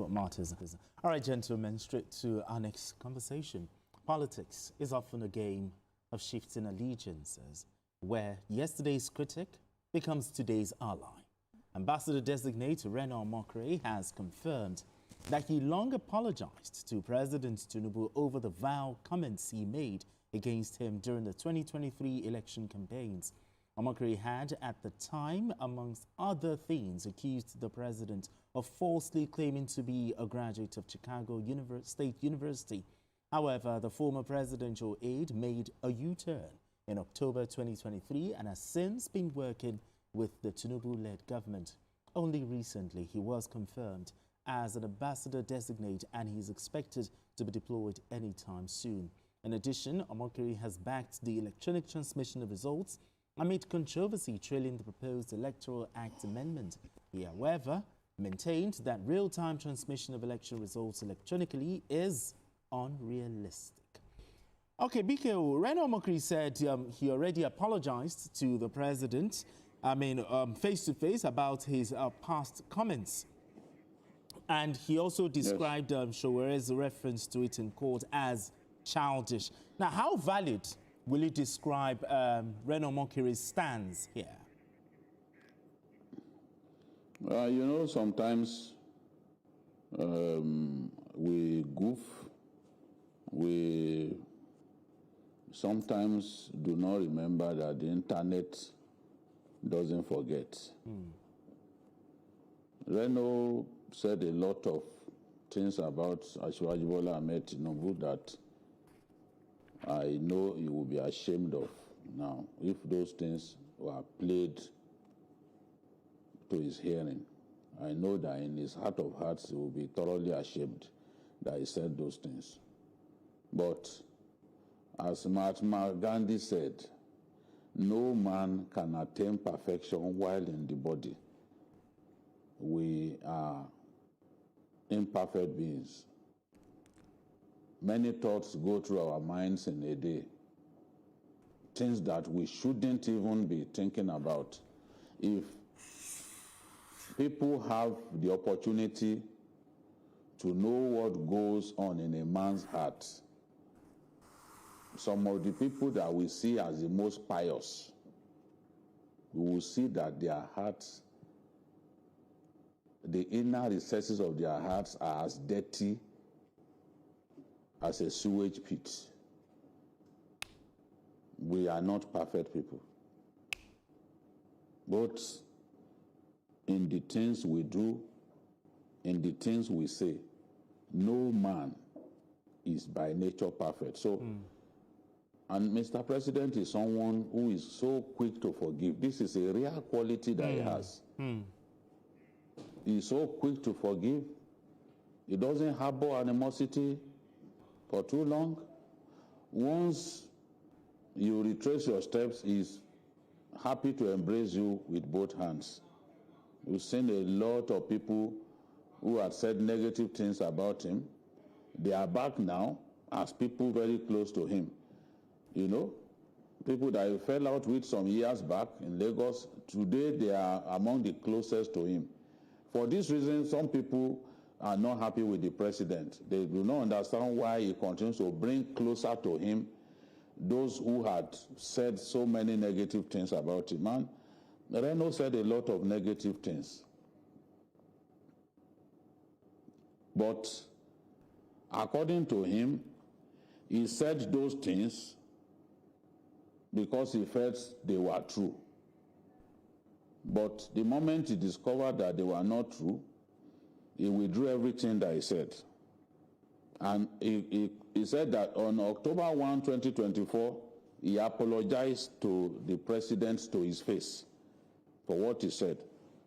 what matters. All right, gentlemen, straight to our next conversation. Politics is often a game of shifting allegiances, where yesterday's critic becomes today's ally. Ambassador-designate Reno Omokri has confirmed that he long apologized to President Tinubu over the vile comments he made against him during the 2023 election campaigns. Omokri had, at the time, amongst other things, accused the president of falsely claiming to be a graduate of Chicago State University. However, the former presidential aide made a U-turn in October 2023 and has since been working with the Tinubu-led government. Only recently, he was confirmed as an ambassador-designate and he is expected to be deployed anytime soon. In addition, Omokri has backed the electronic transmission of results amid controversy trailing the proposed Electoral Act amendment. He, however, maintained that real-time transmission of election results electronically is unrealistic. Okay, BKO, Reno Omokri said he already apologized to the president, face-to-face about his past comments. And he also described Sowore's reference to it in court as childish. Now, how valid will you describe Reno Omokri's stance here? You know, sometimes we goof. We sometimes do not remember that the internet doesn't forget. Reno said a lot of things about Asiwaju Bola Ahmed Tinubu that I know he will be ashamed of now if those things were played to his hearing. I know that in his heart of hearts he will be thoroughly ashamed that he said those things. But as Mahatma Gandhi said, no man can attain perfection while in the body. We are imperfect beings. Many thoughts go through our minds in a day, things that we shouldn't even be thinking about. If people have the opportunity to know what goes on in a man's heart, some of the people that we see as the most pious, we will see that their hearts, the inner recesses of their hearts are as dirty as a sewage pit. We are not perfect people. But in the things we do, in the things we say, no man is by nature perfect. So, and Mr. President is someone who is so quick to forgive. This is a rare quality that he has. He's so quick to forgive. He doesn't harbor animosity for too long. Once you retrace your steps, he's happy to embrace you with both hands. We've seen a lot of people who had said negative things about him. They are back now as people very close to him. You know, people that he fell out with some years back in Lagos, today they are among the closest to him. For this reason, some people are not happy with the president. They do not understand why he continues to bring closer to him those who had said so many negative things about him. And Reno said a lot of negative things. But according to him, he said those things because he felt they were true. But the moment he discovered that they were not true, he withdrew everything that he said. And he said that on October 1, 2024, he apologized to the president to his face for what he said.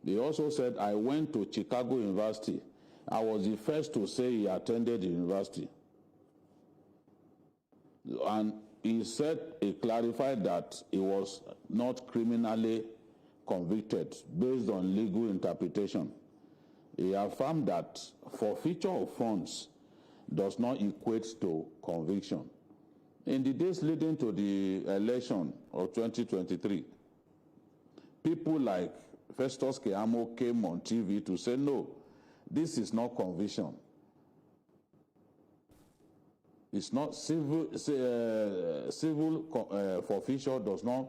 He also said, I went to Chicago University. I was the first to say he attended the university. And he said, he clarified that he was not criminally convicted based on legal interpretation. He affirmed that forfeiture of funds does not equate to conviction. In the days leading to the election of 2023, people like Festus Keyamo came on TV to say, no, this is not conviction. It's not civil forfeiture does not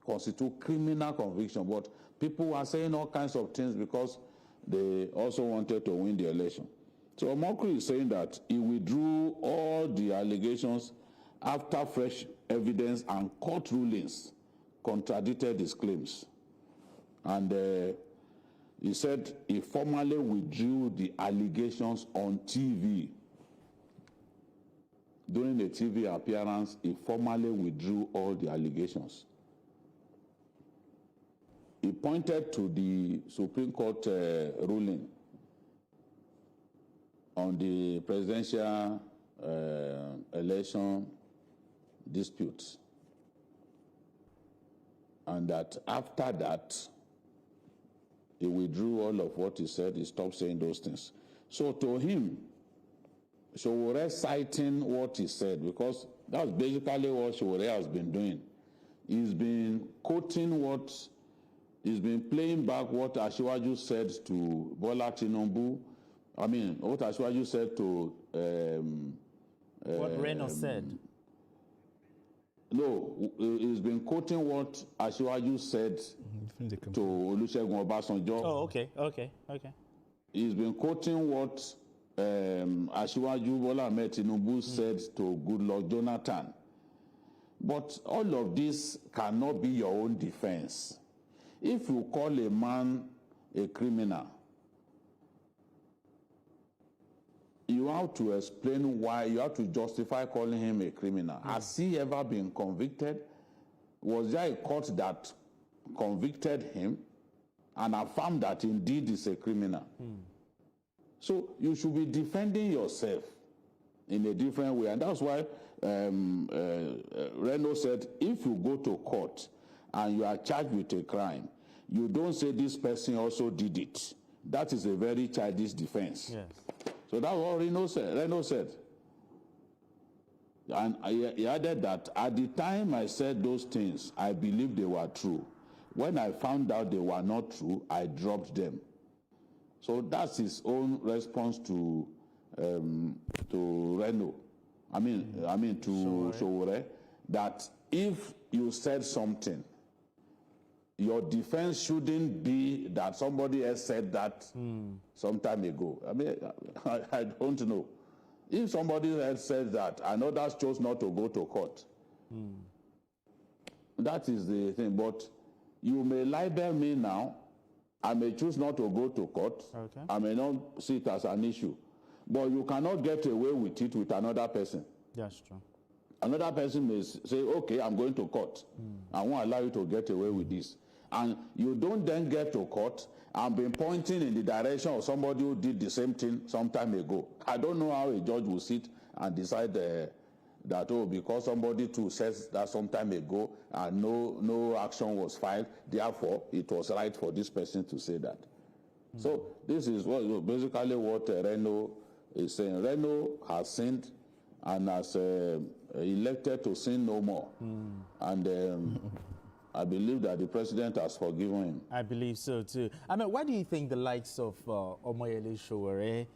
constitute criminal conviction, but people are saying all kinds of things because they also wanted to win the election. So Omokri is saying that he withdrew all the allegations after fresh evidence and court rulings contradicted his claims. And he said he formally withdrew the allegations on TV. During a TV appearance, he formally withdrew all the allegations. He pointed to the Supreme Court ruling on the presidential election disputes, and that after that, he withdrew all of what he said. He stopped saying those things. So to him, Sowore citing what he said, because that's basically what Sowore has been doing. He's been quoting he's been playing back what Asiwaju said to Bola Tinubu. I mean, what Asiwaju said to... what Reno said. No, he's been quoting what Asiwaju said to Olusegun Obasanjo. Oh, okay. He's been quoting what Asiwaju Bola Ahmed Tinubu said to Goodluck Jonathan. But all of this cannot be your own defense. If you call a man a criminal, you have to explain why, you have to justify calling him a criminal. Has he ever been convicted? Was there a court that convicted him and affirmed that indeed he's a criminal? So you should be defending yourself in a different way. And that's why Reno said, if you go to court and you are charged with a crime, you don't say this person also did it. That is a very childish defense. Yes. So that's what Reno said. And he added that at the time I said those things, I believed they were true. When I found out they were not true, I dropped them. So that's his own response to Reno. I mean to Sowore, that if you said something, your defense shouldn't be that somebody else said that some time ago. I mean, I don't know. If somebody else said that and others chose not to go to court, that is the thing. But you may libel me now. I may choose not to go to court. Okay. I may not see it as an issue. But you cannot get away with it with another person. That's true. Another person may say, okay, I'm going to court. I won't allow you to get away with this. And you don't then get to court and be pointing in the direction of somebody who did the same thing some time ago. I don't know how a judge will sit and decide that, oh, because somebody too says that some time ago and no action was filed, therefore it was right for this person to say that. So this is basically what Reno is saying. Reno has sinned and has elected to sin no more. And I believe that the president has forgiven him. I believe so too. I mean, why do you think the likes of Omoyele Sowore,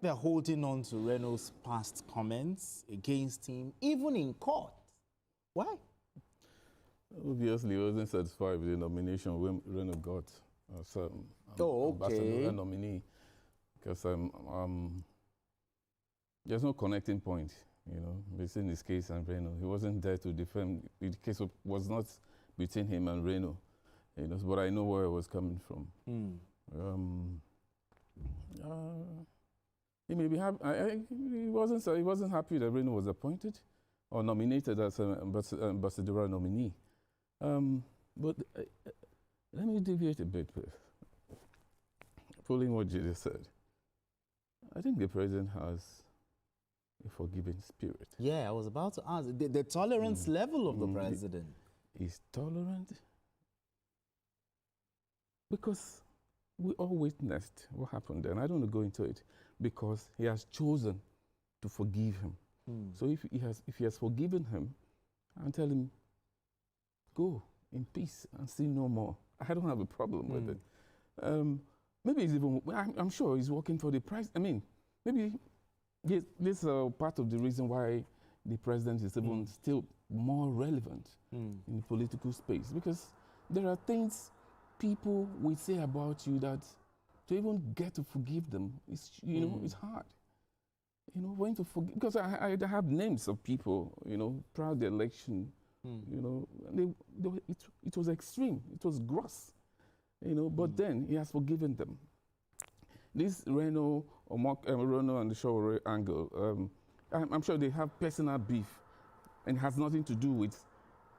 they're holding on to Reno's past comments against him, even in court? Why? Obviously, he wasn't satisfied with the nomination when Reno got as ambassador nominee, because there's no connecting point, between his case and Reno. He wasn't there to defend. The case was not between him and Reno, but I know where it was coming from. He may be happy. He wasn't happy that Reno was appointed or nominated as an ambassador nominee. But let me deviate a bit, following what Jesus said. I think the president has a forgiving spirit. Yeah, I was about to ask the tolerance level of the president. He's tolerant because we all witnessed what happened, and I don't want to go into it, because he has chosen to forgive him. So if he has forgiven him, and tell him, go in peace and sin no more. I don't have a problem with it. maybe he's even, I'm sure he's working for the president. I mean, maybe this is part of the reason why the president is even still more relevant in the political space, because there are things people will say about you that to even get to forgive them, it's, you know, it's hard. You know, when to forgive, because I have names of people, you know, proud the election, you know, and it was extreme, it was gross, you know, but then he has forgiven them. This Reno Reno and the Sowore angle, I'm sure they have personal beef, and it has nothing to do with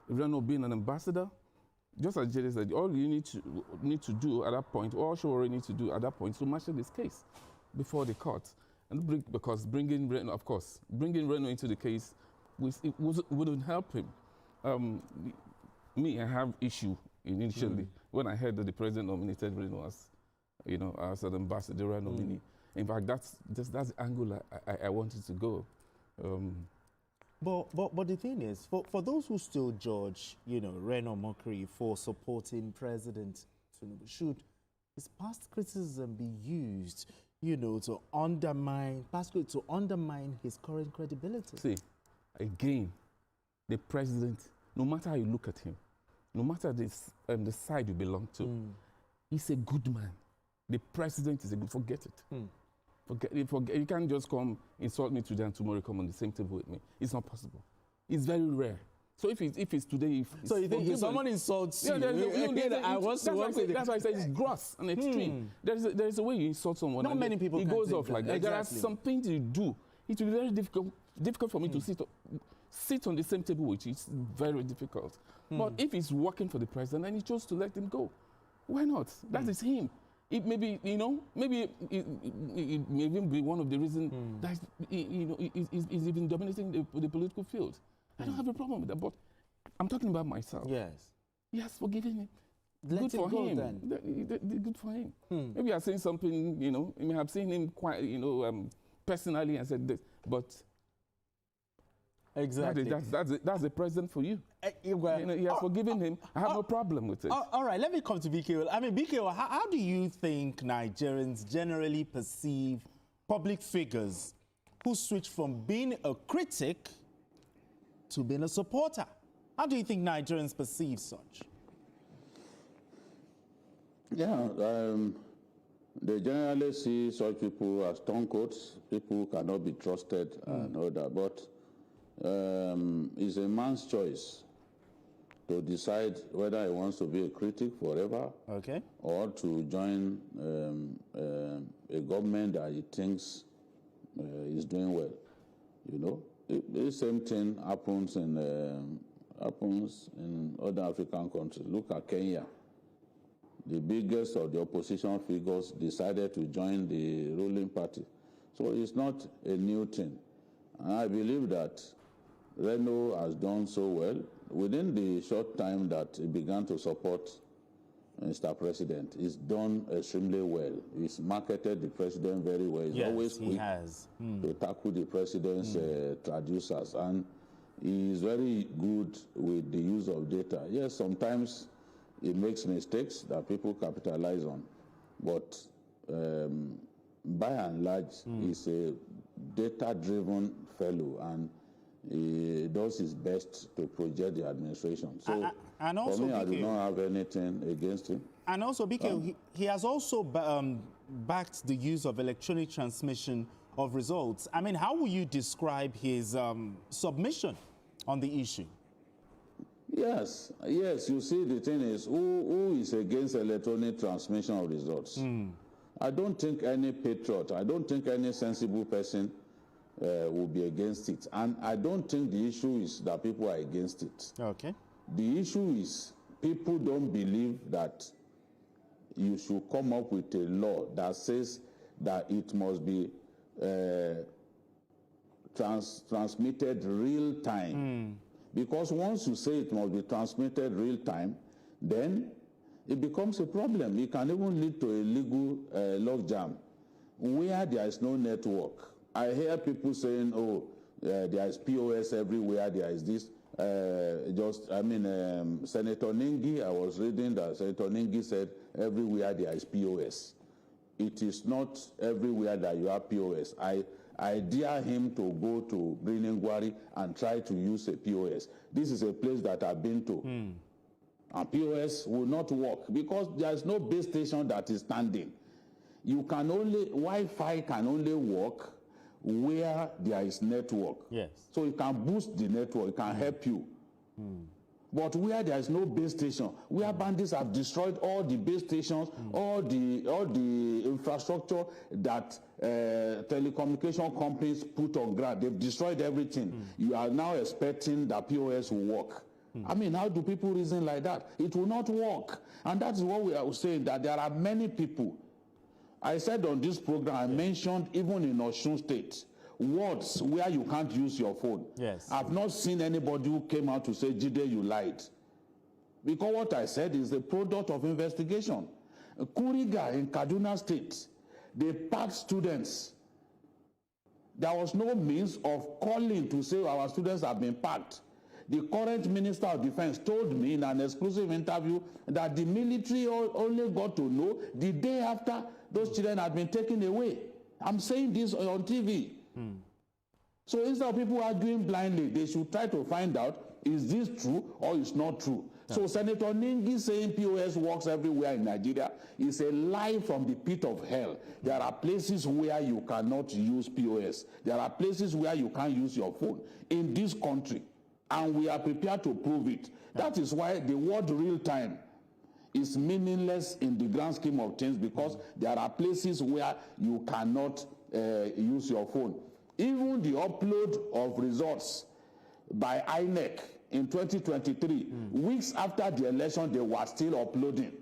Reno being an ambassador. Just as Jerry said, all you need to do at that point, all Sowore needs to do at that point, is to marshal this case before the court, and because bringing Reno, of course, bringing Reno into the case, wouldn't help him. I have issue initially when I heard that the president nominated Reno as, you know, as an ambassador nominee. In fact, that's the angle I wanted to go. But the thing is, for those who still judge, you know, Reno Omokri for supporting President Tinubu, should his past criticism be used, you know, to undermine his current credibility? See, again, the president, no matter how you look at him, no matter the side you belong to, he's a good man. The president is a good, forget it. Forget, you can't just come insult me today and tomorrow come on the same table with me. It's not possible. It's very rare. So if it's today, so you think if someone insults you, I want to work with it. That's why I say it's gross and extreme. There's a way you insult someone. Not many people. It goes off like that. Exactly. There are some things you do. It will be very difficult for me to sit on the same table with you. It's very difficult. But if he's working for the president and he chose to let him go, why not? That is him. It may be, you know, maybe it may even be one of the reasons that, you know, is even dominating the political field. I don't have a problem with that, but I'm talking about myself. Yes. He has forgiven him. Let him go then. Good for him. Maybe I'm saying something, you know, you may have seen him quite, you know, personally and said this, but exactly. That's the president for you. Well, you know, he has forgiven him. I have no problem with it. All right, let me come to BK. I mean, BK, how do you think Nigerians generally perceive public figures who switch from being a critic to being a supporter? How do you think Nigerians perceive such? Yeah, they generally see such people as turncoats, people who cannot be trusted and all that. But it's a man's choice to decide whether he wants to be a critic forever, okay, or to join a government that he thinks is doing well. You know, the same thing happens in other African countries. Look at Kenya. The biggest of the opposition figures decided to join the ruling party. So it's not a new thing. And I believe that Reno has done so well. Within the short time that he began to support Mr. President, he's done extremely well. He's marketed the president very well. He's always quick to tackle the president's traducers. And he's very good with the use of data. Yes, sometimes he makes mistakes that people capitalize on. But by and large, he's a data-driven fellow, and he does his best to project the administration. So and also, for me, BK, I do not have anything against him. And also, BK, he has also backed the use of electronic transmission of results. I mean, how will you describe his submission on the issue? Yes, you see, the thing is, who is against electronic transmission of results? I don't think any patriot, I don't think any sensible person will be against it. And I don't think the issue is that people are against it. Okay. The issue is people don't believe that you should come up with a law that says that it must be transmitted real time. Because once you say it must be transmitted real time, then it becomes a problem. It can even lead to a legal logjam where there is no network. I hear people saying, oh, there is POS everywhere, there is this. Senator Ningi, I was reading that Senator Ningi said everywhere there is POS. it is not everywhere that you have POS. I dare him to go to Greeningwari and try to use a POS. This is a place that I've been to. And POS will not work because there is no base station that is standing. Wi-Fi can only work where there is network. Yes. So it can boost the network, it can help you. But where there is no base station, where bandits have destroyed all the base stations, all the infrastructure that telecommunication companies put on ground, they've destroyed everything. You are now expecting that POS will work. I mean, how do people reason like that? It will not work. And that's what we are saying, that there are many people. I said on this program, I mentioned even in Osun State, wards where you can't use your phone. Yes. I've not seen anybody who came out to say, Jide, you lied. Because what I said is the product of investigation. Kuriga in Kaduna State, they packed students. There was no means of calling to say our students have been packed. The current Minister of Defense told me in an exclusive interview that the military only got to know the day after those children had been taken away. I'm saying this on TV. So instead of people arguing blindly, they should try to find out, is this true or is not true? So Senator Ningi saying POS works everywhere in Nigeria is a lie from the pit of hell. There are places where you cannot use POS. There are places where you can't use your phone in this country. And we are prepared to prove it. That is why the word real time is meaningless in the grand scheme of things, because there are places where you cannot use your phone. Even the upload of results by INEC in 2023, weeks after the election, they were still uploading.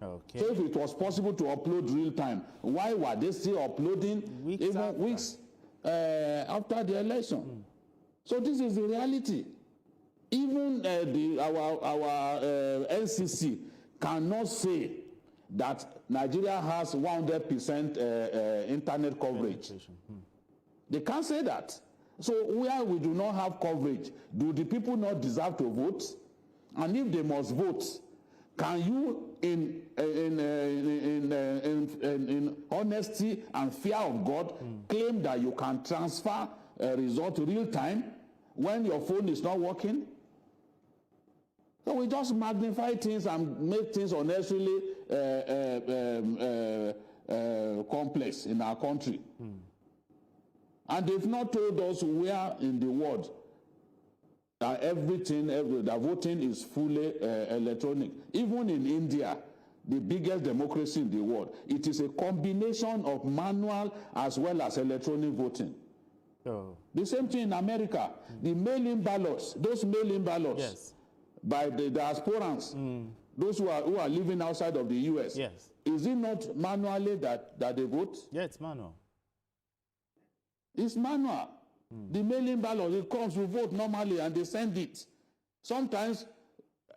Okay. So if it was possible to upload real time, why were they still uploading weeks after the election? So this is the reality. Even our NCC cannot say that Nigeria has 100% internet coverage. They can't say that. So where we do not have coverage, do the people not deserve to vote? And if they must vote, can you, in honesty and fear of God, claim that you can transfer a result real time when your phone is not working? So we just magnify things and make things unnecessarily complex in our country. And they've not told us where in the world that that voting is fully electronic. Even in India, the biggest democracy in the world, it is a combination of manual as well as electronic voting. Oh. The same thing in America. The mail-in ballots, those mail-in ballots, Yes. by the diasporans, those who are living outside of the U.S. Yes. Is it not manually that they vote? Yeah, it's manual. It's manual. The mail-in ballot, it comes, we vote normally, and they send it. Sometimes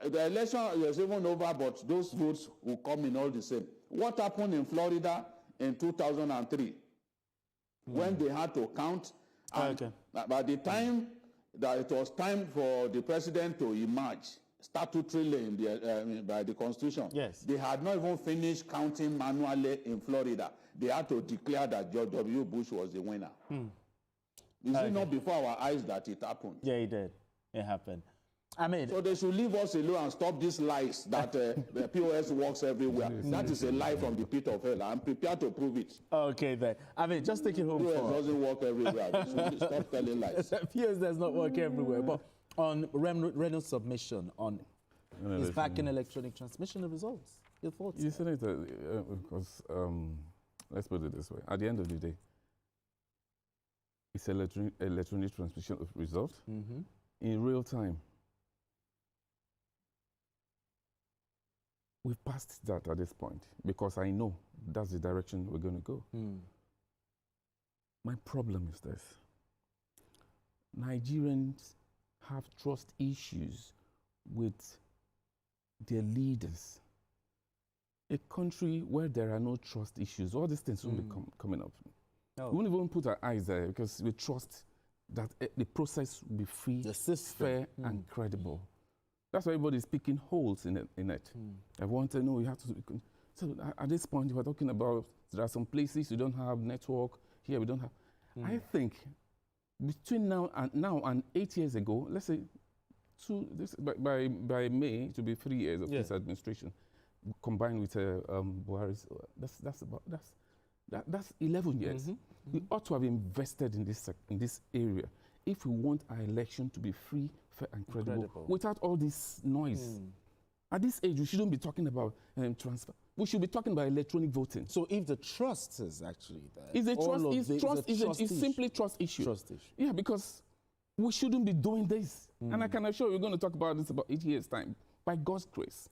the election is even over, but those votes will come in all the same. What happened in Florida in 2003 when they had to count? And by the time that it was time for the president to emerge statutorily by the Constitution, yes, they had not even finished counting manually in Florida. They had to declare that George W. Bush was the winner. Is it not before our eyes that it happened? Yeah, it did. It happened. I mean, so they should leave us alone and stop these lies that the POS works everywhere. That is a lie from the pit of hell. I'm prepared to prove it. Okay, then. I mean, just take it home. POS doesn't work everywhere. We should stop telling lies. POS does not work everywhere. But on Reno's submission on is back in electronic transmission of results. Your thoughts? You said it because let's put it this way. At the end of the day, it's electronic transmission of results in real time. We've passed that at this point because I know that's the direction we're going to go. My problem is this. Nigerians have trust issues with their leaders. A country where there are no trust issues, all these things will be coming up. Oh. We won't even put our eyes there because we trust that the process will be free, fair, and credible. That's why everybody's picking holes in it. I want to know, you have to. So at this point, we're talking about there are some places you don't have network, here we don't have. I think between now and 8 years ago, let's say by May, it will be 3 years of this administration, combined with Buhari's. That's 11 years. We ought to have invested in this area if we want our election to be free, fair, and credible. Without all this noise. At this age, we shouldn't be talking about transfer. We should be talking about electronic voting. So if the trust is actually there, it's simply trust issue. Trust issue. Yeah, because we shouldn't be doing this. And I can assure you, we're going to talk about this about 8 years' time. By God's grace,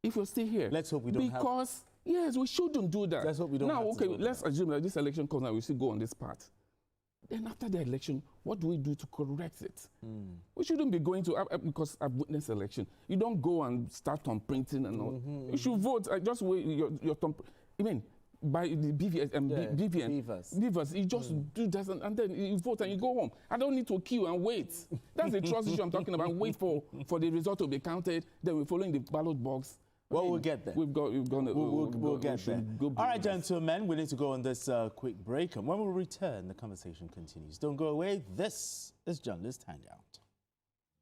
if you're still here, let's hope we don't. Because yes, we shouldn't do that. Let's hope we don't. Now, okay, let's assume that this election comes and we still go on this path. Then after the election, what do we do to correct it? We shouldn't be going to, because I've witnessed election. You don't go and start on printing and all. You should vote. Just wait your thumb. I mean, by the BVS, you just do that and then you vote and you go home. I don't need to queue and wait. That's the trust issue I'm talking about. Wait for the result to be counted. Then we're following the ballot box. Well, we'll get there. We'll get there. All right, gentlemen, we need to go on this quick break. And when we return, the conversation continues. Don't go away. This is Journalist Hangout.